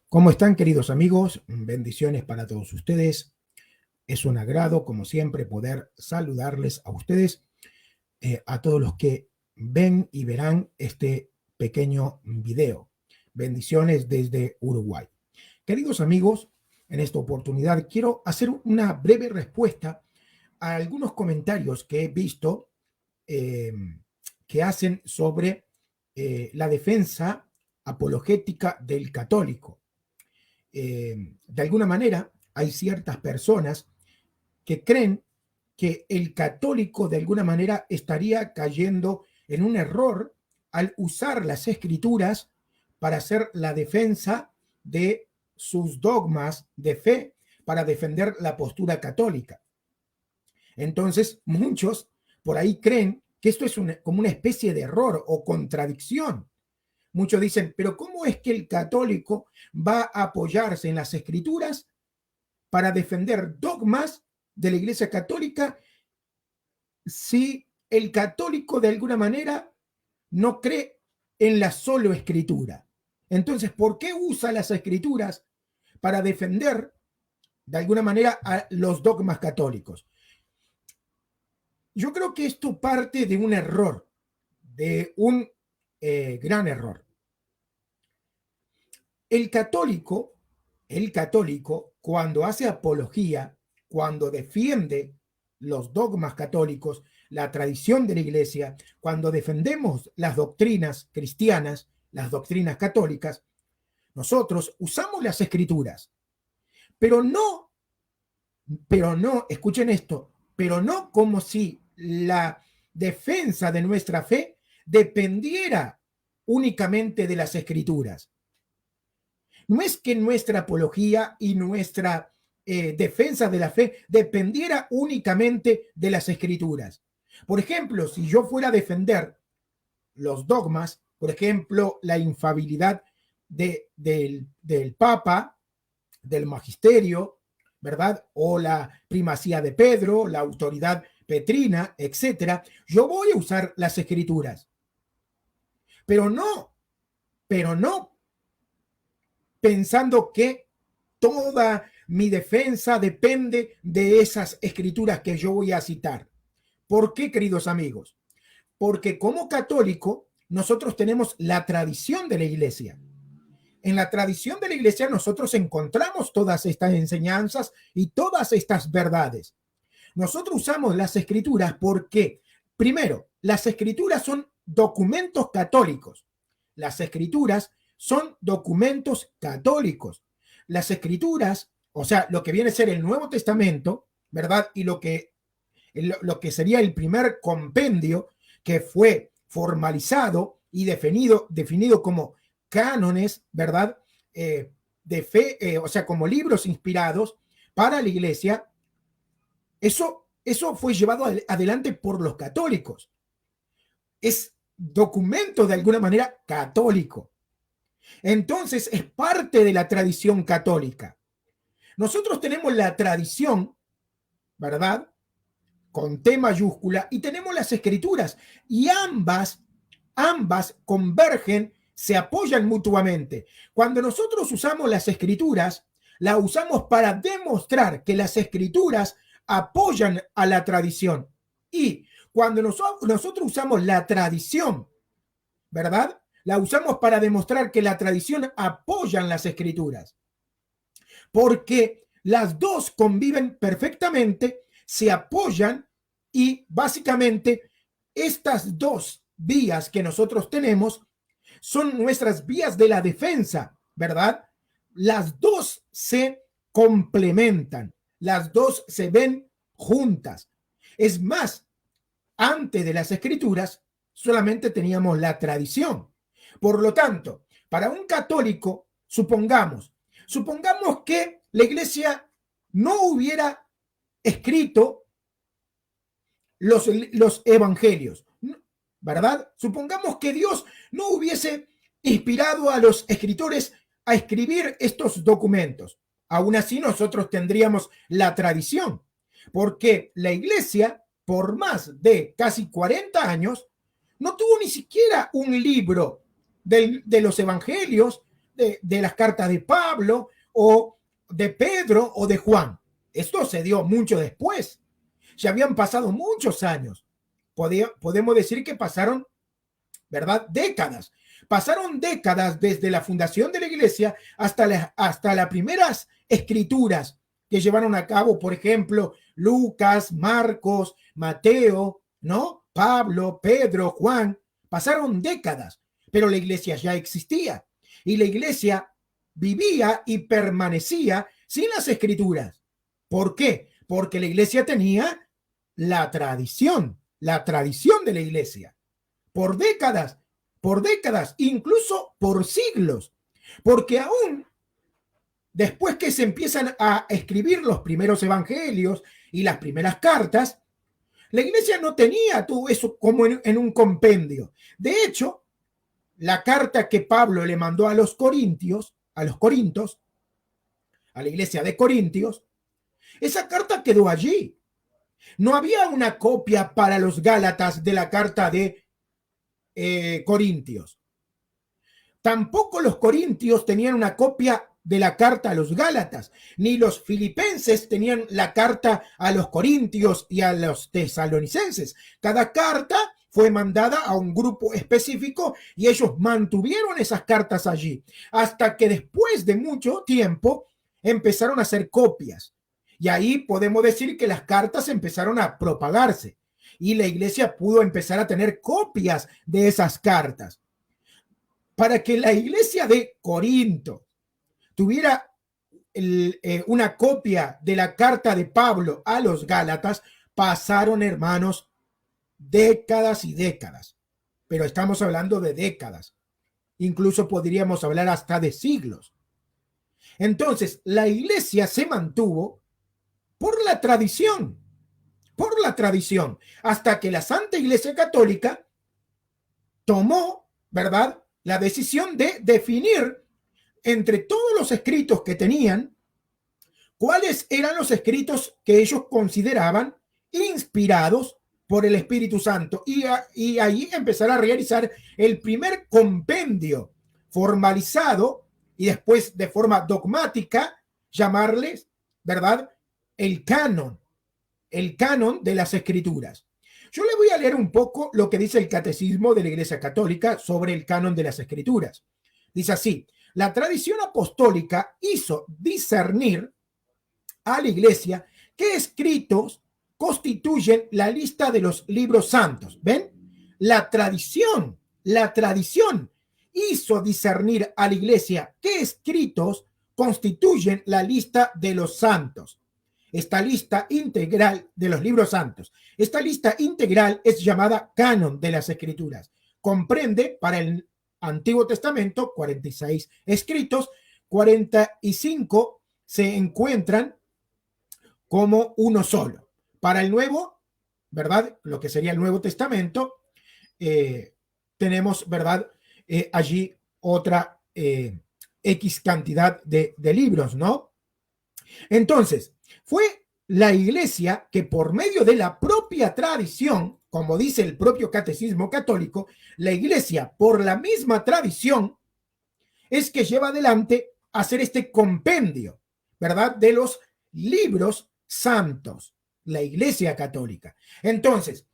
¿Cómo están, queridos amigos? Bendiciones para todos ustedes. Es un agrado, como siempre, poder saludarles a ustedes, a todos los que ven y verán este pequeño video. Bendiciones desde Uruguay. Queridos amigos, en esta oportunidad quiero hacer una breve respuesta a algunos comentarios que he visto eh, que hacen sobre la defensa apologética del católico. De alguna manera, hay ciertas personas que creen que el católico de alguna manera estaría cayendo en un error al usar las escrituras para hacer la defensa de sus dogmas de fe, para defender la postura católica. Entonces, muchos por ahí creen que esto es como una especie de error o contradicción. Muchos dicen, pero ¿cómo es que el católico va a apoyarse en las escrituras para defender dogmas de la Iglesia Católica si el católico de alguna manera no cree en la solo escritura? Entonces, ¿por qué usa las escrituras para defender de alguna manera a los dogmas católicos? Yo creo que esto parte de un error, de un gran error. El católico, cuando hace apología, cuando defiende los dogmas católicos, la tradición de la iglesia, cuando defendemos las doctrinas cristianas, las doctrinas católicas, nosotros usamos las escrituras, pero no, escuchen esto, pero no como si la defensa de nuestra fe dependiera únicamente de las escrituras. No es que nuestra apología y nuestra defensa de la fe dependiera únicamente de las escrituras. Por ejemplo, si yo fuera a defender los dogmas, por ejemplo, la infalibilidad del Papa, del magisterio, ¿verdad? O la primacía de Pedro, la autoridad petrina, etcétera, yo voy a usar las escrituras. Pero no pensando que toda mi defensa depende de esas escrituras que yo voy a citar. ¿Por qué, queridos amigos? Porque como católico, nosotros tenemos la tradición de la iglesia. En la tradición de la iglesia nosotros encontramos todas estas enseñanzas y todas estas verdades. Nosotros usamos las escrituras porque, primero, las escrituras son documentos católicos. Las escrituras son documentos católicos. Las escrituras, o sea, lo que viene a ser el Nuevo Testamento, ¿verdad? Y lo que sería el primer compendio que fue formalizado y definido como cánones, ¿verdad? De fe, o sea, como libros inspirados para la iglesia, eso fue llevado adelante por los católicos. Es documento de alguna manera católico. Entonces es parte de la tradición católica. Nosotros tenemos la tradición, ¿verdad? Con T mayúscula, y tenemos las escrituras, y ambas convergen, se apoyan mutuamente. Cuando nosotros usamos las escrituras, la usamos para demostrar que las escrituras apoyan a la tradición. Y cuando nosotros usamos la tradición, ¿verdad? La usamos para demostrar que la tradición apoya las escrituras. Porque las dos conviven perfectamente, se apoyan y básicamente estas dos vías que nosotros tenemos son nuestras vías de la defensa, ¿verdad? Las dos se complementan, las dos se ven juntas. Es más, antes de las escrituras solamente teníamos la tradición. Por lo tanto, para un católico, supongamos que la iglesia no hubiera escrito los evangelios, ¿verdad? Supongamos que Dios no hubiese inspirado a los escritores a escribir estos documentos. Aún así, nosotros tendríamos la tradición, porque la iglesia, por más de casi 40 años, no tuvo ni siquiera un libro de los evangelios de las cartas de Pablo o de Pedro o de Juan. Esto se dio mucho después. Ya habían pasado muchos años. Podemos decir que pasaron, ¿verdad? Décadas. Pasaron décadas desde la fundación de la iglesia hasta las primeras escrituras que llevaron a cabo, por ejemplo, Lucas, Marcos, Mateo, ¿no? Pablo, Pedro, Juan. Pasaron décadas, pero la iglesia ya existía y la iglesia vivía y permanecía sin las escrituras. ¿Por qué? Porque la iglesia tenía la tradición de la iglesia. Por décadas, incluso por siglos. Porque aún después que se empiezan a escribir los primeros evangelios y las primeras cartas, la iglesia no tenía todo eso como en un compendio. De hecho, la carta que Pablo le mandó a los Corintios, a la iglesia de Corintios, esa carta quedó allí. No había una copia para los Gálatas de la carta de Corintios. Tampoco los corintios tenían una copia de la carta a los Gálatas, ni los filipenses tenían la carta a los corintios y a los tesalonicenses. Cada carta fue mandada a un grupo específico y ellos mantuvieron esas cartas allí, hasta que después de mucho tiempo empezaron a hacer copias. Y ahí podemos decir que las cartas empezaron a propagarse y la iglesia pudo empezar a tener copias de esas cartas. Para que la iglesia de Corinto tuviera una copia de la carta de Pablo a los Gálatas, pasaron, hermanos, décadas y décadas. Pero estamos hablando de décadas. Incluso podríamos hablar hasta de siglos. Entonces, la iglesia se mantuvo por la tradición, hasta que la Santa Iglesia Católica tomó, ¿verdad?, la decisión de definir entre todos los escritos que tenían, cuáles eran los escritos que ellos consideraban inspirados por el Espíritu Santo. Y ahí empezar a realizar el primer compendio formalizado y después de forma dogmática llamarles, ¿verdad?, el canon de las escrituras. Yo le voy a leer un poco lo que dice el Catecismo de la Iglesia Católica sobre el canon de las Escrituras. Dice así: la tradición apostólica hizo discernir a la Iglesia qué escritos constituyen la lista de los libros santos. ¿Ven? La tradición hizo discernir a la Iglesia qué escritos constituyen la lista de los santos. Esta lista integral de los libros santos. Esta lista integral es llamada canon de las escrituras. Comprende para el Antiguo Testamento 46 escritos, 45 se encuentran como uno solo. Para el Nuevo, ¿verdad?, lo que sería el Nuevo Testamento, tenemos, ¿verdad?, allí otra X cantidad de libros, ¿no? Entonces, fue la iglesia que por medio de la propia tradición, como dice el propio Catecismo Católico, la iglesia por la misma tradición es que lleva adelante hacer este compendio, ¿verdad?, de los libros santos, la iglesia católica. Entonces,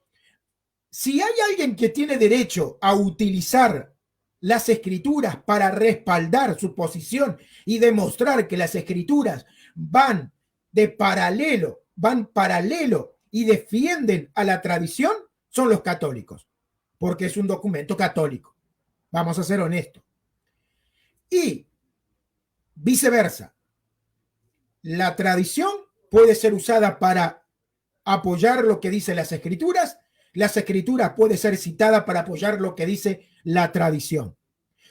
si hay alguien que tiene derecho a utilizar las escrituras para respaldar su posición y demostrar que las escrituras van paralelo y defienden a la tradición, son los católicos, porque es un documento católico. Vamos a ser honestos. Y viceversa, la tradición puede ser usada para apoyar lo que dice las escrituras puede ser citada para apoyar lo que dice la tradición.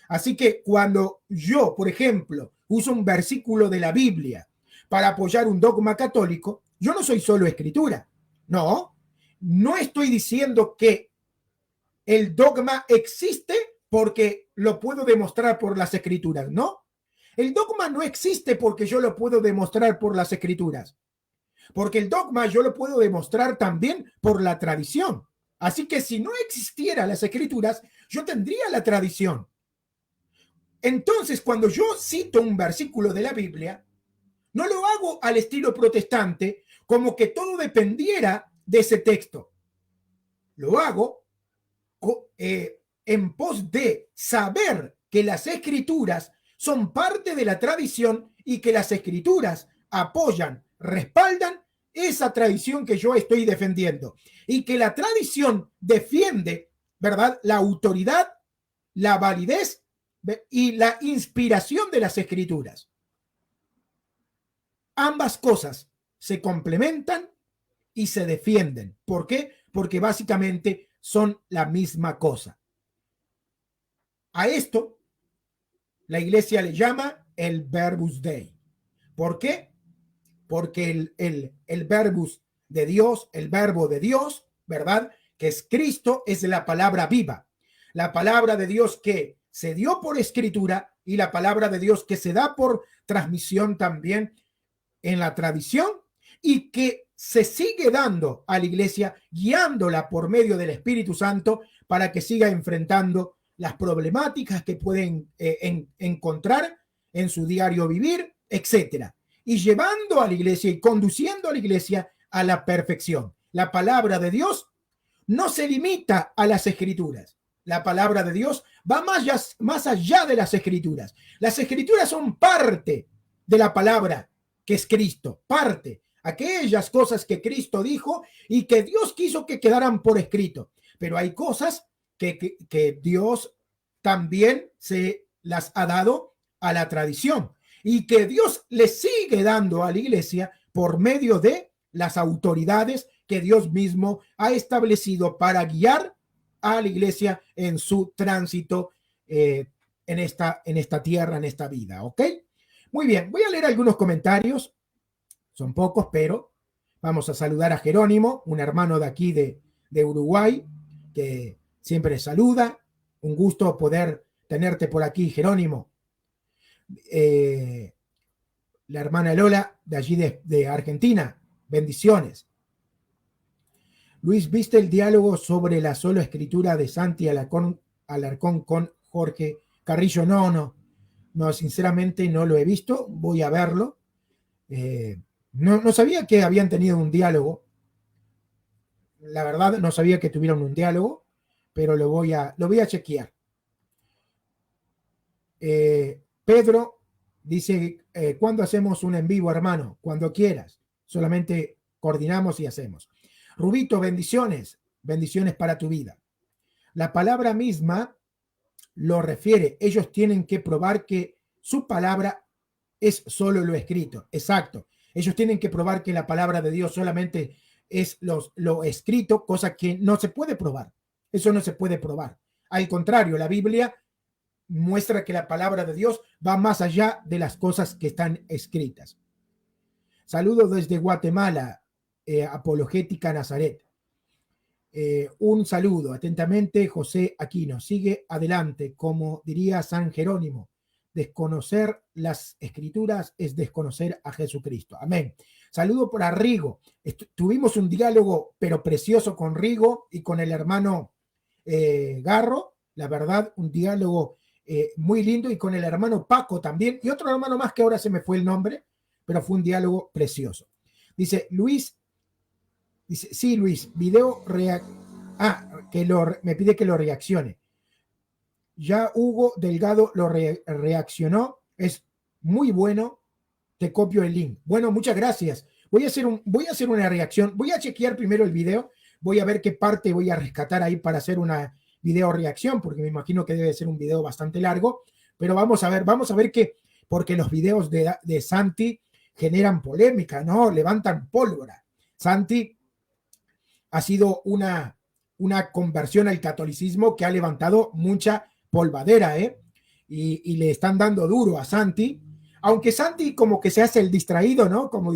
Así que cuando yo, por ejemplo, uso un versículo de la Biblia para apoyar un dogma católico, yo no soy solo escritura. No estoy diciendo que el dogma existe porque lo puedo demostrar por las escrituras. No, el dogma no existe porque yo lo puedo demostrar por las escrituras. Porque el dogma yo lo puedo demostrar también por la tradición. Así que si no existieran las escrituras, yo tendría la tradición. Entonces, cuando yo cito un versículo de la Biblia, no lo hago al estilo protestante, como que todo dependiera de ese texto. Lo hago en pos de saber que las escrituras son parte de la tradición y que las escrituras apoyan, respaldan esa tradición que yo estoy defendiendo, y que la tradición defiende, ¿verdad?, la autoridad, la validez y la inspiración de las escrituras. Ambas cosas se complementan y se defienden. ¿Por qué? Porque básicamente son la misma cosa. A esto la iglesia le llama el Verbus Dei. ¿Por qué? Porque el Verbus de Dios, el verbo de Dios, ¿verdad?, que es Cristo, es la palabra viva. La palabra de Dios que se dio por escritura y la palabra de Dios que se da por transmisión también en la tradición y que se sigue dando a la iglesia, guiándola por medio del Espíritu Santo para que siga enfrentando las problemáticas que pueden encontrar en su diario vivir, etcétera, y llevando a la iglesia y conduciendo a la iglesia a la perfección. La palabra de Dios no se limita a las escrituras. La palabra de Dios va más allá de las escrituras. Las escrituras son parte de la palabra que es Cristo, parte, aquellas cosas que Cristo dijo y que Dios quiso que quedaran por escrito. Pero hay cosas que Dios también se las ha dado a la tradición y que Dios le sigue dando a la iglesia por medio de las autoridades que Dios mismo ha establecido para guiar a la iglesia en su tránsito en esta tierra, en esta vida, ¿ok? Muy bien, voy a leer algunos comentarios, son pocos, pero vamos a saludar a Jerónimo, un hermano de aquí de Uruguay, que siempre saluda. Un gusto poder tenerte por aquí, Jerónimo. La hermana Lola, de allí de Argentina, bendiciones. Luis, ¿viste el diálogo sobre la sola escritura de Santi Alarcón con Jorge Carrillo? No, sinceramente no lo he visto, voy a verlo. No sabía que habían tenido un diálogo. La verdad, no sabía que tuvieron un diálogo, pero lo voy a chequear. Pedro dice, ¿cuándo hacemos un en vivo, hermano? Cuando quieras. Solamente coordinamos y hacemos. Rubito, bendiciones. Bendiciones para tu vida. La palabra misma lo refiere. Ellos tienen que probar que su palabra es solo lo escrito. Exacto. Ellos tienen que probar que la palabra de Dios solamente es lo escrito, cosa que no se puede probar. Eso no se puede probar. Al contrario, la Biblia muestra que la palabra de Dios va más allá de las cosas que están escritas. Saludos desde Guatemala, Apologética Nazaret. Un saludo, atentamente, José Aquino. Sigue adelante, como diría San Jerónimo. Desconocer las escrituras es desconocer a Jesucristo. Amén. Saludo para Rigo. Tuvimos un diálogo, pero precioso, con Rigo y con el hermano Garro. La verdad, un diálogo muy lindo, y con el hermano Paco también, y otro hermano más que ahora se me fue el nombre, pero fue un diálogo precioso. Dice Luis, sí, Luis, video me pide que lo reaccione. Ya Hugo Delgado lo reaccionó, es muy bueno, te copio el link. Bueno, muchas gracias. Voy a hacer una reacción, voy a chequear primero el video, voy a ver qué parte voy a rescatar ahí para hacer una video reacción, porque me imagino que debe ser un video bastante largo, pero vamos a ver que, porque los videos de Santi generan polémica, ¿no? Levantan pólvora. Santi ha sido una conversión al catolicismo que ha levantado mucha polvadera, y le están dando duro a Santi, aunque Santi como que se hace el distraído, ¿no? Como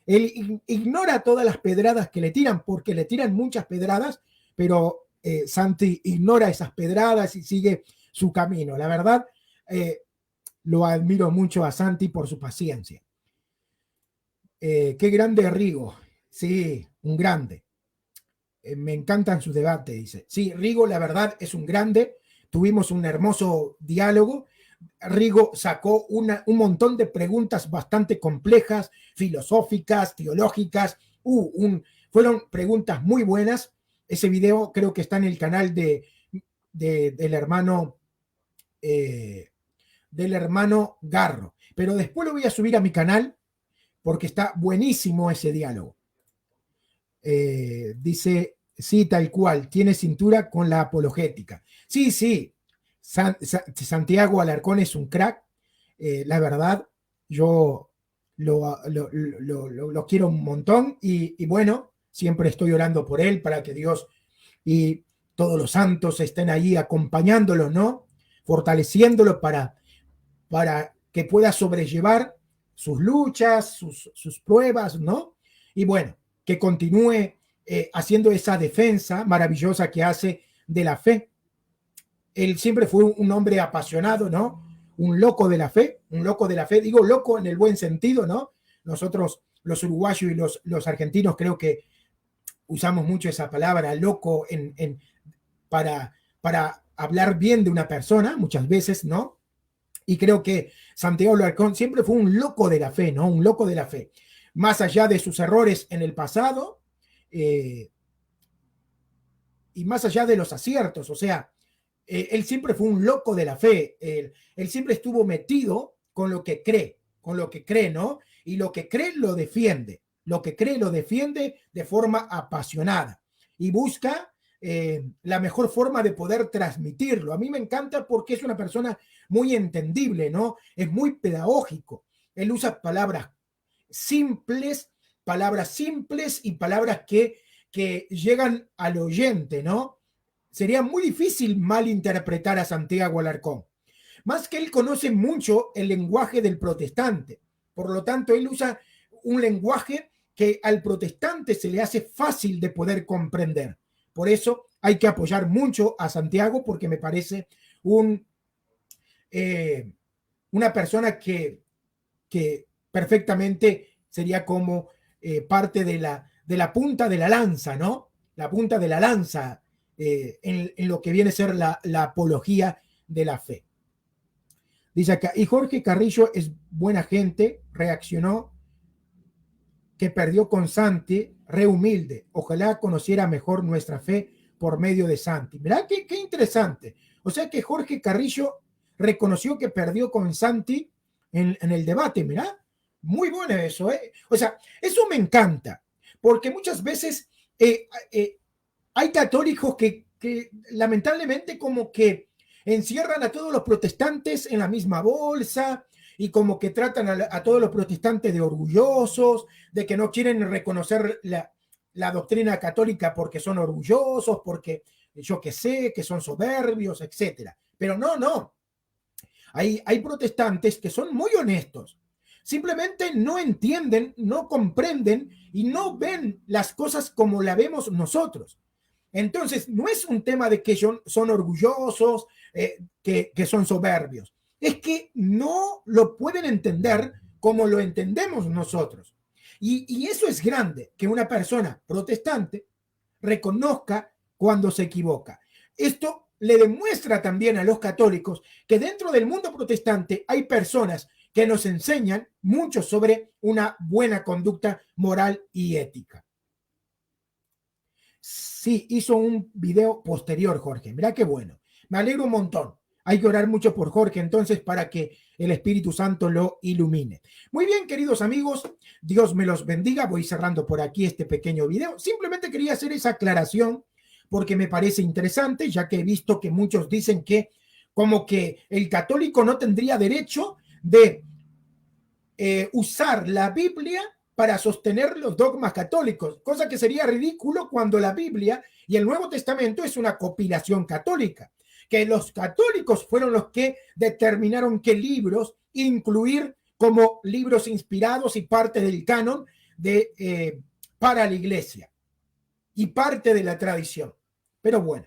él ignora todas las pedradas que le tiran, porque le tiran muchas pedradas, pero Santi ignora esas pedradas y sigue su camino. La verdad, lo admiro mucho a Santi por su paciencia. Qué grande Rigo. Sí, un grande. Me encantan sus debates, dice. Sí, Rigo, la verdad, es un grande, tuvimos un hermoso diálogo. Rigo sacó un montón de preguntas bastante complejas, filosóficas, teológicas. Fueron preguntas muy buenas. Ese video creo que está en el canal del hermano Garro. Pero después lo voy a subir a mi canal porque está buenísimo ese diálogo. Dice, sí, tal cual, tiene cintura con la apologética. Sí, sí, Santiago Alarcón es un crack. La verdad, yo lo quiero un montón y bueno, siempre estoy orando por él para que Dios y todos los santos estén ahí acompañándolo, ¿no? Fortaleciéndolo para que pueda sobrellevar sus luchas, sus pruebas, ¿no? Y bueno, que continúe haciendo esa defensa maravillosa que hace de la fe. Él siempre fue un hombre apasionado, ¿no? Un loco de la fe, digo loco en el buen sentido, ¿no? Nosotros, los uruguayos y los argentinos, creo que usamos mucho esa palabra, loco, para hablar bien de una persona, muchas veces, ¿no? Y creo que Santiago Alarcón siempre fue un loco de la fe, ¿no? Un loco de la fe. Más allá de sus errores en el pasado y más allá de los aciertos, o sea, él siempre fue un loco de la fe. Él siempre estuvo metido con lo que cree, ¿no? Y lo que cree lo defiende. Lo que cree lo defiende de forma apasionada y busca la mejor forma de poder transmitirlo. A mí me encanta porque es una persona muy entendible, ¿no? Es muy pedagógico. Él usa palabras simples y palabras que llegan al oyente, ¿no? Sería muy difícil malinterpretar a Santiago Alarcón. Más que él conoce mucho el lenguaje del protestante. Por lo tanto, él usa un lenguaje que al protestante se le hace fácil de poder comprender. Por eso hay que apoyar mucho a Santiago porque me parece una persona que perfectamente sería como parte de la punta de la lanza, ¿no? La punta de la lanza en lo que viene a ser la apología de la fe. Dice acá, y Jorge Carrillo es buena gente, reaccionó que perdió con Santi, re humilde. Ojalá conociera mejor nuestra fe por medio de Santi. Mirá qué interesante. O sea que Jorge Carrillo reconoció que perdió con Santi en el debate, mirá. Muy bueno eso, ¿eh? O sea, eso me encanta, porque muchas veces hay católicos que lamentablemente como que encierran a todos los protestantes en la misma bolsa y como que tratan a todos los protestantes de orgullosos, de que no quieren reconocer la doctrina católica porque son orgullosos, porque yo qué sé, que son soberbios, etcétera. Pero no. Hay protestantes que son muy honestos. Simplemente no entienden, no comprenden y no ven las cosas como la vemos nosotros. Entonces, no es un tema de que son orgullosos, que son soberbios. Es que no lo pueden entender como lo entendemos nosotros. Y eso es grande, que una persona protestante reconozca cuando se equivoca. Esto le demuestra también a los católicos que dentro del mundo protestante hay personas que nos enseñan mucho sobre una buena conducta moral y ética. Sí, hizo un video posterior, Jorge. Mirá qué bueno. Me alegro un montón. Hay que orar mucho por Jorge entonces para que el Espíritu Santo lo ilumine. Muy bien, queridos amigos, Dios me los bendiga. Voy cerrando por aquí este pequeño video. Simplemente quería hacer esa aclaración porque me parece interesante, ya que he visto que muchos dicen que como que el católico no tendría derecho de usar la Biblia para sostener los dogmas católicos, cosa que sería ridículo cuando la Biblia y el Nuevo Testamento es una compilación católica, que los católicos fueron los que determinaron qué libros incluir como libros inspirados y parte del canon para la iglesia y parte de la tradición. Pero bueno,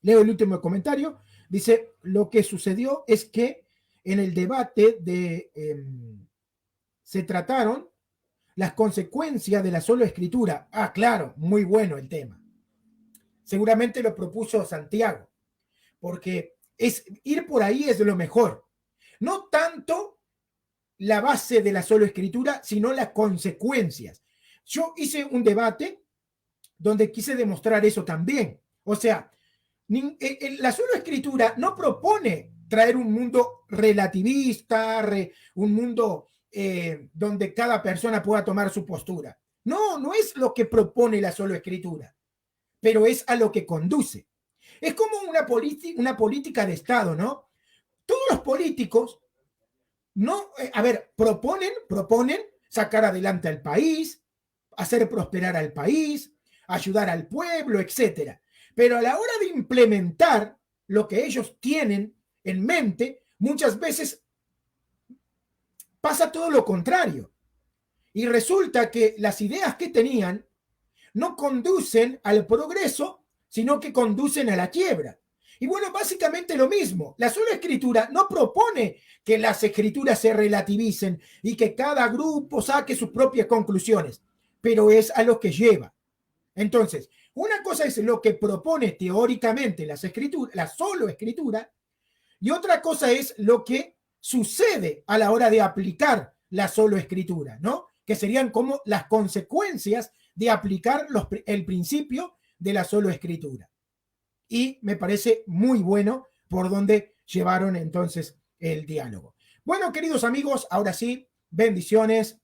leo el último comentario. Dice, lo que sucedió es que en el debate se trataron las consecuencias de la sola escritura. Ah, claro, muy bueno el tema. Seguramente lo propuso Santiago, porque ir por ahí es lo mejor. No tanto la base de la solo escritura, sino las consecuencias. Yo hice un debate donde quise demostrar eso también. O sea, la solo escritura no propone traer un mundo relativista, un mundo donde cada persona pueda tomar su postura. No, no es lo que propone la solo escritura, pero es a lo que conduce. Es como una política de Estado, ¿no? Todos los políticos, no, proponen sacar adelante al país, hacer prosperar al país, ayudar al pueblo, etcétera. Pero a la hora de implementar lo que ellos tienen en mente, muchas veces pasa todo lo contrario. Y resulta que las ideas que tenían no conducen al progreso, sino que conducen a la quiebra. Y bueno, básicamente lo mismo. La sola escritura no propone que las escrituras se relativicen y que cada grupo saque sus propias conclusiones, pero es a lo que lleva. Entonces, una cosa es lo que propone teóricamente la solo escritura, y otra cosa es lo que sucede a la hora de aplicar la solo escritura, ¿no? Que serían como las consecuencias de aplicar el principio de la solo escritura. Y me parece muy bueno por donde llevaron entonces el diálogo. Bueno, queridos amigos, ahora sí, bendiciones.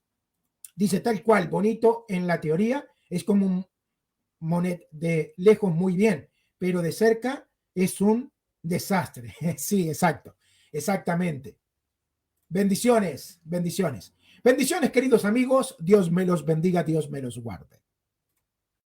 Dice tal cual, bonito en la teoría, es como un Monet de lejos muy bien, pero de cerca es un desastre. Sí, exacto, exactamente. Bendiciones, bendiciones. Bendiciones, queridos amigos. Dios me los bendiga, Dios me los guarde.